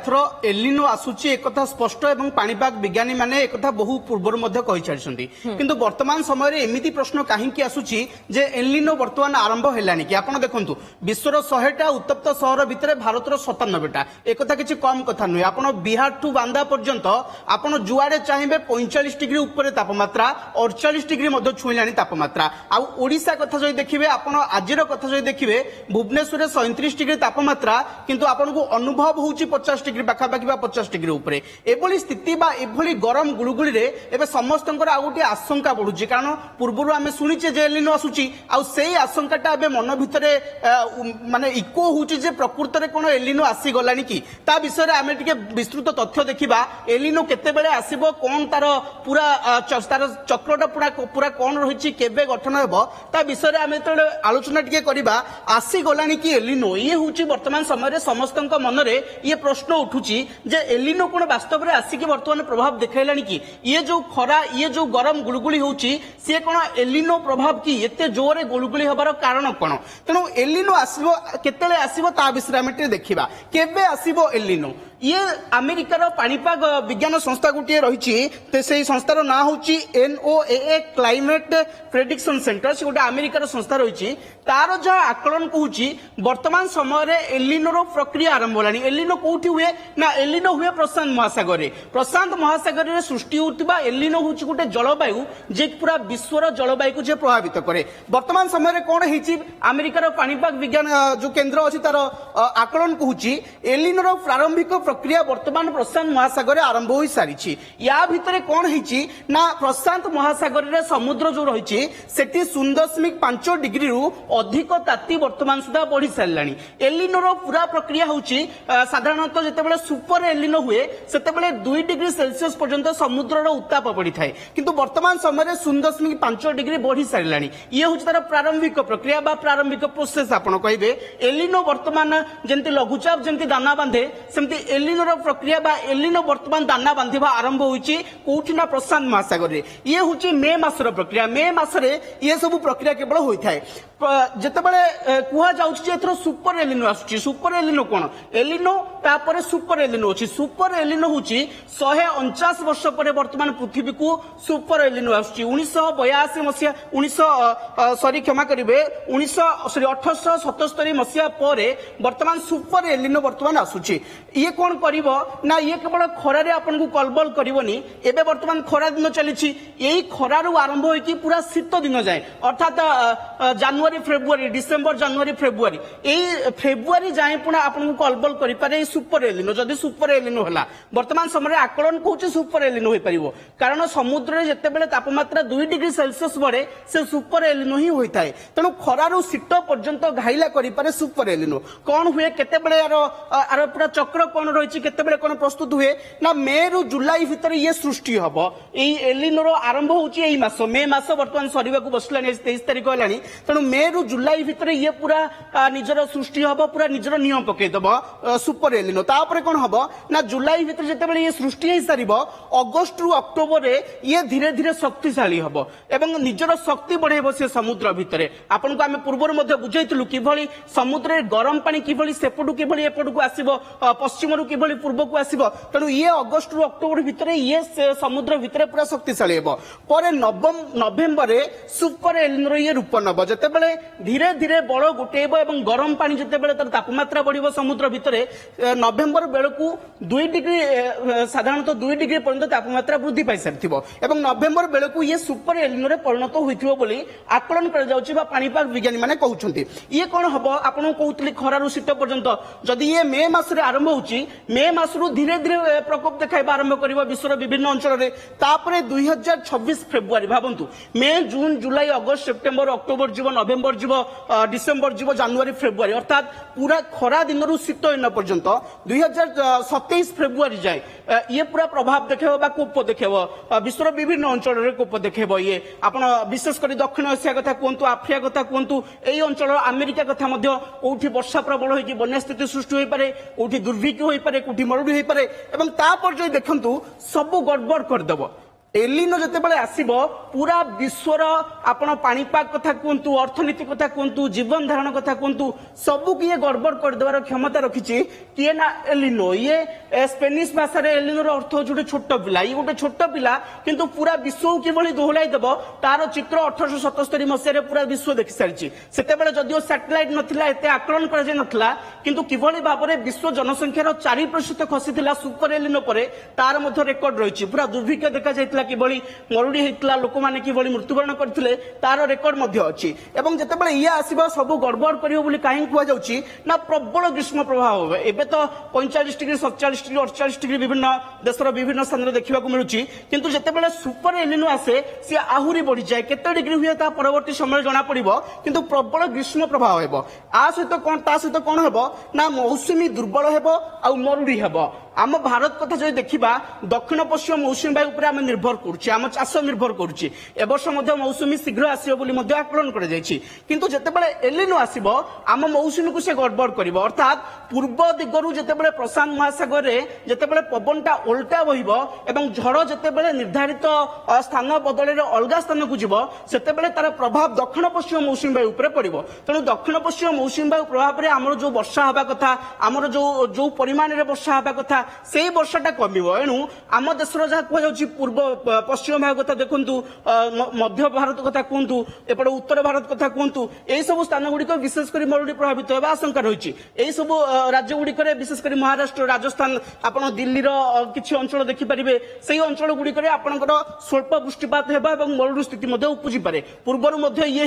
एथर एलिनो आसुची एक स्पष्ट एवं पाणीपाग विज्ञानी माने एक बहु पूर्व कही सारी किंतु वर्तमान समय एमती प्रश्न कहीं आसूची जे एलिनो वर्तमान आरंभ है कि आप देखु विश्वर 100टा उत्तप्त सहर भितर भारतर 97टा एक किसी कम कथा नुहे आप बिहार टू बांदा पर्यंत आप जुआड़े चाहिए 45 डिग्री ऊपर तापमात्रा 48 डिग्री छुईला तापमात्रा आशा कथा जो देखिए आप आज कथा जो देखिए भुवनेश्वर 37 डिग्री तापमात्रा किंतु आपको अनुभव होची 50 डिग्री पाखापाखि 50 डिग्री ऊपर एभली स्थिति बा एभली गरम गुड़गुड़ी रे एबे समस्त गोटे आशंका बढ़ुची कारण पूर्व आम शुणीचे जे एलिनो आसूची से आशंकाटा एबे मन भितर माने इको होची जे प्रकृत रे कोन एलिनो आसी गलानी कि ता विषय आम टिके विस्तृत तथ्य देखिबा एलिनो केतेबेले आसीबो कोन तार पूरा तार चक्रटा पूरा पूरा कोन रहिची केबे गठन हेबो ता विषय आम जेतेबेले आलोचना टिके करिबा आसी गलानी कि एलिनो ये होची वर्तमान समय समस्त मन रे ये प्रश्न उठुची जे एलिनो कोन वास्तव में आसिक वर्तमान प्रभाव देखैलानी कि ये जो खरा ये जो गरम गुलगुली होची से कोन एलिनो प्रभाव कि एते जोरे गुलगुली हबार कारण कोन तेणु एलिनो आसीबो केतेले आसीबो ता विषय में देखिबा केबे आसीबो एलिनो ये अमेरिकार पाणीपाग विज्ञान संस्था गोटे रही से संस्थार ना हूँ NOAA क्लाइमेट प्रेडिक्शन सेंटर से गोटे अमेरिकार संस्था रही तार जहाँ आकलन कहूँ वर्तमान समय एलिनोर प्रक्रिया आरंभ होलानी एलिनो कौटी हुए ना एलिनो हुए प्रशांत महासागर में सृष्टि होता एलिनो हूँ गोटे जलवायु जे पूरा विश्वर जलवायु को जे प्रभावित करे वर्तमान समय कौन हो अमेरिकार पाणीपाग विज्ञान जो केन्द्र अच्छी तार आकलन कहूँ एलिनोर प्रारंभिक प्रक्रिया वर्तमान प्रशांत महासागर आरंभ हो सारी या भितर कौन है ना प्रशांत महासागर रे समुद्र जो रही 0.5 डिग्री रु अधिक ताती वर्तमान सुधा बढ़ी सारे एलिनोर पूरा प्रक्रिया हूँ साधारणतः जितेबाला सुपर एलिनो हुए से 2 डिग्री सेल्सियस पर्यंत समुद्र उत्ताप बढ़ी थाए किंतु वर्तमान समय 0.5 डिग्री बढ़ी सारे ये हूँ तार प्रारंभिक प्रक्रिया प्रारंभिक प्रोसेस आप कहे एलिनो वर्तमान जमी लघुचाप जमी दाना बांधे सेमती एलिनोर प्रक्रिया बा एलिनो वर्तमान दाना बांधिबा आरंभ होईची कोठी ना प्रशांत महासागर रे ये होची मे मासर प्रक्रिया मे मासरे ये सब प्रक्रिया केवल होई थाए जेतेबेले कुहा जाउची जे एथरो सुपर एलिनो आसुची सुपर एलिनो कोन एलिनो तापर सुपर एलिनो अछि सुपर एलिनो होची 149 वर्ष पर वर्तमान पृथ्वी को सुपर एलिनो आसुची 1982 मसिया 19 सॉरी क्षमा करिवे 1877 मसिया परे वर्तमान सुपर एलिनो वर्तमान आसुची ये कौन करिवो ना ये केवल खरारे आपन को कलबल करिवोनी एबे वर्तमान खरा दिन चलीछि एई खरारु आरंभ होई कि पूरा शीत दिन जाए अर्थात जनवरी फेब्रुआरी डिसेंबर जनवरी फेब्रुआरी एई फेब्रुआरी जाए पुना आपन को कलबल करि पारे सुपर एलिनो जदी सुपर एलिनो हला वर्तमान समय आकलन कहूछि सुपर एलिनो होई परिवो कारण समुद्र रे जते बेले तापमात्रा 2 डिग्री सेल्सियस बढ़े से सुपर एलिनो ही होई थाए तेणु खरारु शीत पर्यंत घाइला करि पारे सुपर एलिनो कोन हुए केते बेले आरो पूरा चक्र कौन रही केतेबेले कौन प्रस्तुत हुए ना मे रु जुलाई भितर ये सृष्टि हम यही एलिनोर आरंभ होची मास मे मास वर्तमान सरीवा को बसला 23 तारिख है तेणु मे रु जुलाई भितर ये पूरा निजर सृष्टि हम पूरा निजर नियम पकईदब सुपर एलिनो तापर कौन हम ना जुलाई भितर जितेबाला ये सृष्टि हो सार अगस्ट रु अक्टोबर ये धीरे धीरे शक्तिशाली हम एवं निजर शक्ति बढ़ेब से समुद्र भितर आपन को आम पूर्व बुझाइलु किभली समुद्र गरम पानी किभली सेपटू किभली एपटू आसब पश्चिम रु किभली पूर्व को आसब तेणु ये अगस्ट रु अक्टोबर भितर ये समुद्र भितर पूरा शक्तिशाली हेब पर नवेम्बर सुपर एलिनो ये रूप नब जितेबाला धीरे धीरे बड़ गुटेब और गरम पानी जितेबाला तार तापमात्रा बढ़ समुद्र भितर नवेम्बर बेलू 2 डिग्री साधारणतः 2 डिग्री पर्यंत तापमात्रा वृद्धि पाई सारी और नवेम्बर बेलू ये सुपर एलिनो परिणत होती आकलन पाणीपाग विज्ञानी मैंने कहते ये कौन हम आपको कहते खरारु शीत पर्यंत जदि ये मे मासरे आरंभ होची मे मासरू धीरे धीरे प्रकोप देखाइबा आरंभ करिबो विश्वर विभिन्न अंचल रे तापरे 2026 फेब्रुआरी भाबंतु मे जून जुलाई अगस्त सेप्टेम्बर अक्टोबर जीव नवेम्बर जीव डिसेम्बर जीव जनवरी फेब्रुआरी अर्थात पूरा खरा दिन रु शीत दिन पर्यंत 2027 फेब्रुआरी जाए ये पूरा प्रभाव देखेबो कोप देखेबो विश्वर विभिन्न अंचल रे कोप देखेबो ये आपण विशेष कर दक्षिण एशिया कथा कहतु आफ्रिका कथा कहतु एई अंचल अमेरिका कथा मध्य कोठी वर्षा प्रबल होई बन्या स्थिति सृष्टि होई पारे कोठी दुर्भिक्ष होई पारे कोठी मरुडी होई पारे एवं तापर जो देखंतु सब गड़बड़ करदेव एलिनो जितेबाला आसीबो पूरा विश्वर आपण पाणीपाग कथा कहतु अर्थनीति कथा कहतु जीवन धारण कथा कहतु सबू किए गड़बड़ करदेवार क्षमता रखी किए ना एलिनो ये स्पेनिश भाषा रे एलिनोर अर्थ हूँ गोटे छोट पिला ये गोटे छोट पिला किंतु पूरा विश्व किभली दोहलाई देव तार चित्र 1877 मसीह पूरा विश्व देखि सारी से जदिओ सैटेलाइट नथिला एते आकलन कर नथिला किंतु किभली भाव में विश्व जनसंख्यार 4% खसीला सुपर एलिनो परे तार मध्य रेकर्ड रही पूरा दुर्भिक्ष देखा जाइतिला किभली मरुड़ी होइतिला लोक माने किभली मृत्युवरण करथिले तार रेकर्ड मध्य अछि एवं जेतेबेले इया आसीबा सब गड़बड़ करियो बोली काहे कुआ जाउछि ना प्रबल ग्रीष्म प्रभाव होबे एबे तो 45 डिग्री 47 डिग्री 48 डिग्री विभिन्न देशर विभिन्न स्थान देखा मिलूँ किंतु जेतेबेले सुपर एलिनो आसे सी आहुरी बढ़ी जाए केते डिग्री हुए ता परवर्ती समय जना पड़िबो किंतु प्रबल ग्रीष्म प्रभाव हेबो आ सहित कोन हेबो ना मौसुमी दुर्बल हेबो आ मरुड़ी हेबो आम भारत कथा जो देखा दक्षिण पश्चिम मौसुमी वायु उपर आम निर्भर करुचे आम चाष निर्भर करुचे एवर्ष मौसुमी शीघ्र आसो आकलन कर किंतु जितेबाला एलिनो आसो आम मौसुमी को से गड़बड़ कर अर्थात पूर्व दिगरु जितेबाला प्रशांत महासागर में जितेबाला पवनटा ओल्टा बहब झड़ जितेबाला निर्धारित स्थान बदल अलग स्थान को जीव से तार प्रभाव दक्षिण पश्चिम मौसुमी वायु उपर पड़ो तेणु दक्षिण पश्चिम मौसुमी वायु प्रभाव में आमर जो वर्षा हवा कथा आमर जो परिमाण में वर्षा हवा कथा से वर्षाटा कमिबो एणु आम देशर जहाँ कहुच्छी पूर्व पश्चिम भाग कथा देखु मध्य भारत कथा कहतु एपटे उत्तर भारत कथा कहतु यही सब स्थान गुड़िक विशेषकर मरुड़ी प्रभावित होगा आशंका रही यही सब राज्य गुड़िक विशेषकर महाराष्ट्र राजस्थान आप दिल्लीर किसी अंचल देखिपारे से अंचल गुड़िक आपंकर स्वल्प वृष्टिपात होगा मरुड़ी स्थिति उपजी पारे पूर्वर ये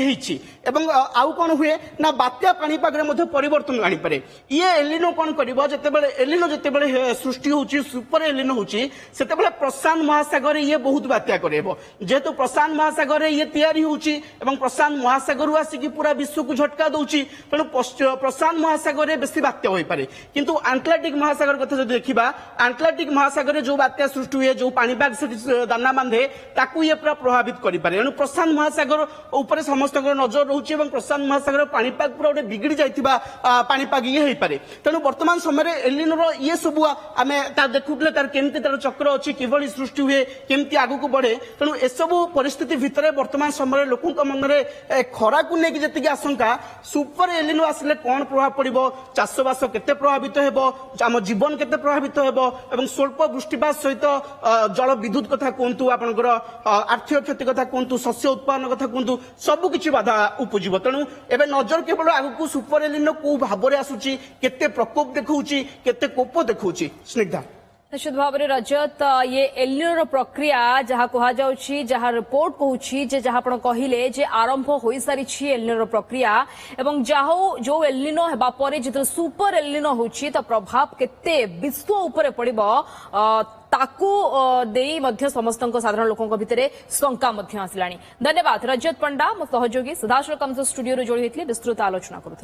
आउ कौन हुए ना बात्या पाणीपाग परिवर्तन आनीपे ये एलिनो कौन कर एलिनो जितेबाला सृष्टि होची सुपर एलिनो होची सेतेबेले प्रशांत महासागर ये बहुत बात्या करेबो जेहेतु प्रशांत महासागर ये तैयारी होची एवं प्रशांत महासागर आसिकी पूरा विश्व को झटका दउची तेणु प्रशांत महासागर बेसी बात्या होई पारे किंतु आंटलार्कटिक महासागर कथा जदि देखिबा आंटलार्कटिक महासागर जो बात्या सृष्टि हुए जो पाणीपाग से दाना बांधे ताकू ये पूरा प्रभावित करि पारे तेणु प्रशांत महासागर ऊपर समस्त नजर रहउची एवं प्रशांत महासागर पाणीपाग पूरा गोटे बिगड़ी जाइतिबा पाणीपाग ये होई पारे तेणु वर्तमान समय एलिनोर ये सब आम देखुले तार केमती तार चक्र अच्छी किभली सृष्टि हुए केमती आगू बढ़े तेणु एसबू परिस्थिति भितर वर्तमान समय लोकों मन में खरा को लेकिन जी आशंका सुपर एलिनो आसिले कौन प्रभाव पड़ो चाषबास केते प्रभावित हेबो आम जीवन केते प्रभावित हेबो एवं स्वल्प वृष्टिपात सहित जल विद्युत कथा कहतु आपनकर आर्थिक क्षति कथा कहतु शस्य उत्पादन कथा कहतु सबकिछि बाधा उपजिब तेणु एबे नजर केवल आगू सुपर एलिनो को भाव में आसुची केते प्रकोप देखौची केते कोप देखौची स्निग्धा निश्चित भाव में रजत ये एलिनोर प्रक्रिया जहाँ कहुच्छी जहाँ रिपोर्ट कहूँ जहाँ आप कहले जे आरंभ हो सारी एलिनोर प्रक्रिया एवं जहाँ जो एलिनो हेबा परे जो सुपर एलिनो होची तो प्रभाव केते विश्व उपरे पड़िबो ताकू देई मध्य समस्त साधारण लोकों भितर शंका आसलानी। धन्यवाद रजत पंडा मो सहयोगी सदाशिव कमसो स्टूडियो जोड़ी होते विस्तृत आलोचना करूँ।